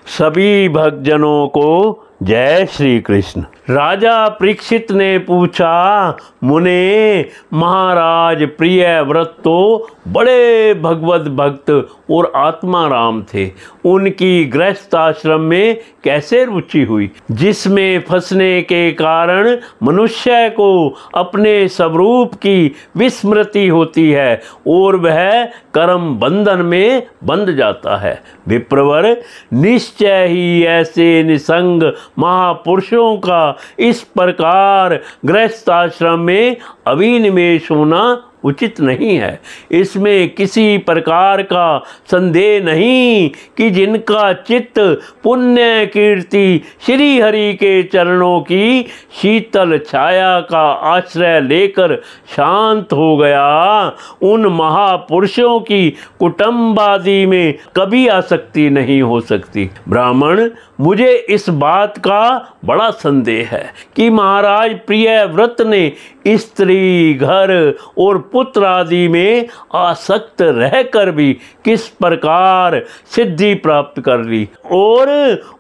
सभी भक्तजनों को जय श्री कृष्ण। राजा परीक्षित ने पूछा, मुने महाराज प्रियव्रत तो बड़े भगवत भक्त और आत्माराम थे, उनकी गृहस्थ आश्रम में कैसे रुचि हुई, जिसमें फंसने के कारण मनुष्य को अपने स्वरूप की विस्मृति होती है और वह कर्म बंधन में बंध जाता है। विप्रवर, निश्चय ही ऐसे निसंग महापुरुषों का इस प्रकार गृहस्थ आश्रम में अभिनिवेश होना उचित नहीं है। इसमें किसी प्रकार का संदेह नहीं कि जिनका चित्त पुण्य कीर्ति श्री हरि के चरणों की शीतल छाया का आश्रय लेकर शांत हो गया, उन महापुरुषों की कुटुंबादि में कभी आसक्ति नहीं हो सकती। ब्राह्मण, मुझे इस बात का बड़ा संदेह है कि महाराज प्रियव्रत ने स्त्री, घर और पुत्र आदि में आसक्त रहकर भी किस प्रकार सिद्धि प्राप्त कर ली और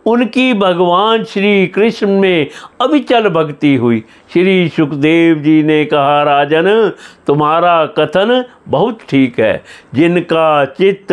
उनकी भगवान श्री कृष्ण में अविचल भक्ति हुई। श्री सुखदेव जी ने कहा, राजन, तुम्हारा कथन बहुत ठीक है। जिनका चित्त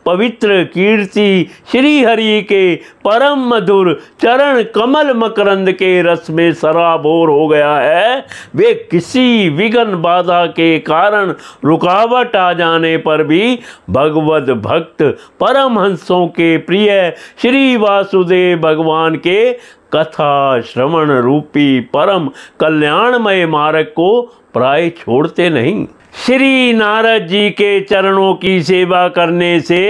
पवित्र कीर्ति श्री हरि के परम मधुर चरण कमल मकरंद के रस में सराबोर हो गया है, वे किसी विघ्न बाधा के कारण रुकावट आ जाने पर भी भगवत भक्त परमहंसों के प्रिय श्री वासुदेव भगवान के कथा श्रवण रूपी परम कल्याणमय मार्ग को प्राय छोड़ते नहीं। श्री नारद जी के चरणों की सेवा करने से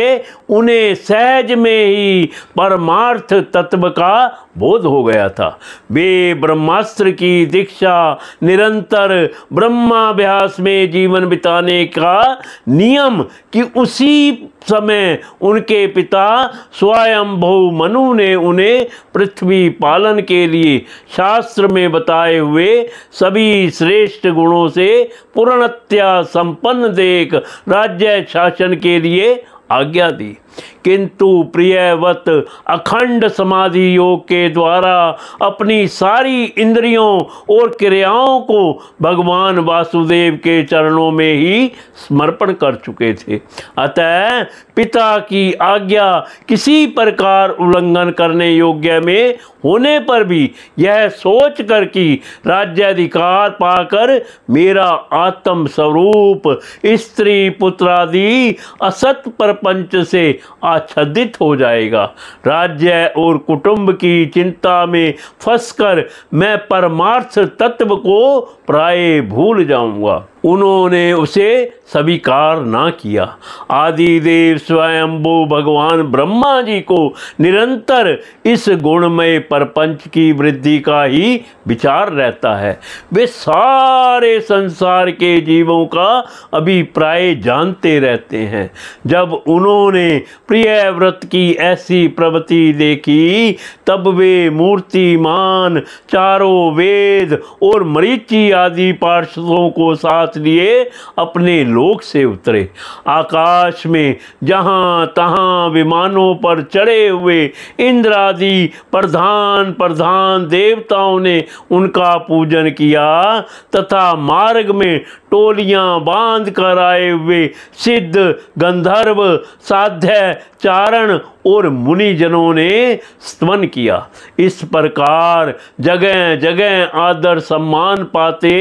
उन्हें सहज में ही परमार्थ तत्व का बोध हो गया था। वे ब्रह्मास्त्र की दीक्षा निरंतर ब्रह्माभ्यास में जीवन बिताने का नियम कि उसी समय उनके पिता स्वयंभू मनु ने उन्हें पृथ्वी पालन के लिए शास्त्र में बताए हुए सभी श्रेष्ठ गुणों से पूर्णतया संपन्न देख राज्य शासन के लिए आज्ञा दी। किंतु प्रियव्रत अखंड समाधि योग के द्वारा अपनी सारी इंद्रियों और क्रियाओं को भगवान वासुदेव के चरणों में ही समर्पण कर चुके थे। अतः पिता की आज्ञा किसी प्रकार उल्लंघन करने योग्य में होने पर भी यह सोच कर कि राज्याधिकार पाकर मेरा आत्म स्वरूप स्त्री पुत्रादि असत प्रपंच से आच्छादित हो जाएगा, राज्य और कुटुंब की चिंता में फंसकर मैं परमार्थ तत्व को प्राय भूल जाऊंगा। उन्होंने उसे स्वीकार ना किया। आदिदेव स्वयंभू भगवान ब्रह्मा जी को निरंतर इस गुणमय प्रपंच की वृद्धि का ही विचार रहता है। वे सारे संसार के जीवों का अभिप्राय जानते रहते हैं। जब उन्होंने प्रियव्रत की ऐसी प्रवृत्ति देखी, तब वे मूर्तिमान चारों वेद और मरीचि आदि पार्षदों को साथ लिए अपने लोक से उतरे। आकाश में जहां तहां विमानों पर चढ़े हुए इंद्र आदि प्रधान देवताओं ने उनका पूजन किया तथा मार्ग में टोलियां बांध कर आए हुए सिद्ध, गंधर्व, साध्य, चारण और मुनिजनों ने स्तवन किया। इस प्रकार जगह जगह आदर सम्मान पाते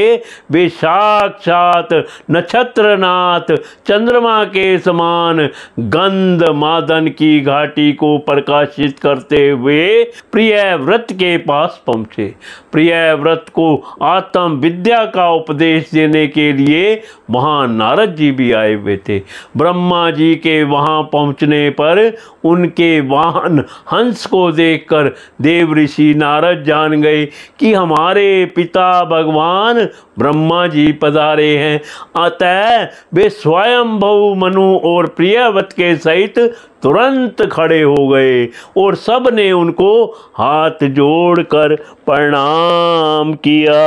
वे साक्षात नक्षत्रनाथ चंद्रमा के समान गंध मादन की घाटी को प्रकाशित करते हुए प्रियव्रत के पास पहुँचे। प्रियव्रत को आत्म विद्या का उपदेश देने के लिए वहाँ नारद जी भी आए हुए थे। ब्रह्मा जी के वहाँ पहुँचने पर उनके वाहन हंस को देखकर देव ऋषि नारद जान गए कि हमारे पिता भगवान ब्रह्मा जी पधारे हैं। अतः वे स्वयंभू मनु और प्रियव्रत के सहित तुरंत खड़े हो गए और सब ने उनको हाथ जोड़कर प्रणाम किया।